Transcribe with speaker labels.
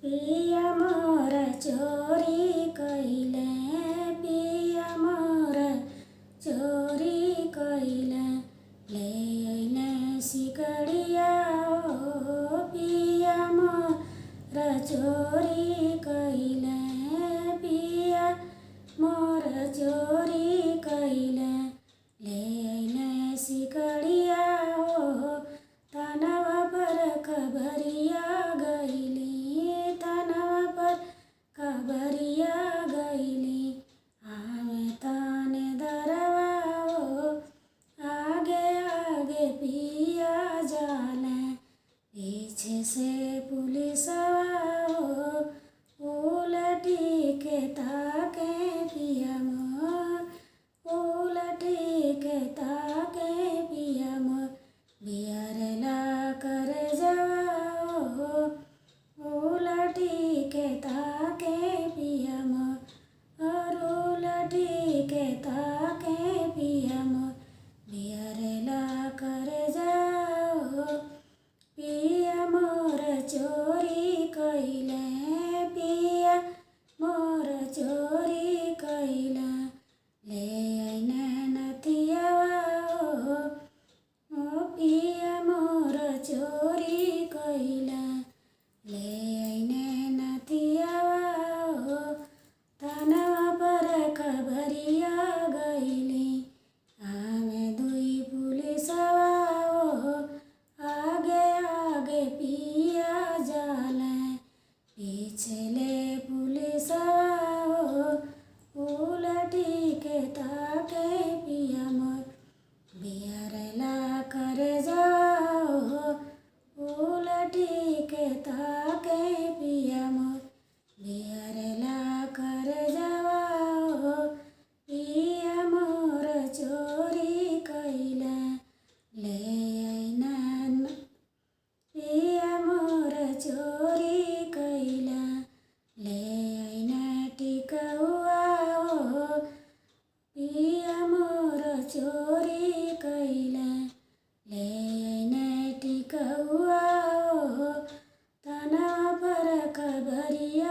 Speaker 1: पिया मोर चोरी कैले, पिया मोर चोरी कैले, ले अइले सिकड़िया ओ पिया मोर चोरी कैले, पिया मोर चोरी कैले, ले अइले सिकड़िया ओ तनवा पर खबरिया गइली, तनवा पर खबरिया गइली, आवे ताने दरवा ओ आगे आगे पिया जाले, पीछे से पुलिसवा ओ उलटी के ताके पिया मोर, उलटी के ताके पिया मोर, बियरला कर जवा उलटी के ताके पिया मोर, और उलटी के ताके पिया मोर, बियरला कर जाओ पिया मोर चोरी कैले, पिया मोर चोरी कैले, ले अइले नथियावा ओ पिया मोर चोरी कैले, ले अइले नथियावा ओ तनवा पर खबरिया गइली, आवे दुई पुलिसवा ओ आगे आगे पिया जाले, पिछले पुलिसवा ओ उलटी के ताके पिया मोर, बियरला कर जाओ उलटी के ताके पिया मोर, बियरला कर जाओ पिया मोर चोरी कैले, ले अइले पिया मोर चोरी कैले, ले अइले टिकउआ ओ पिया मोर चोरी कैले, ले अइले टिकउआ ओ तनवा पर खबरिया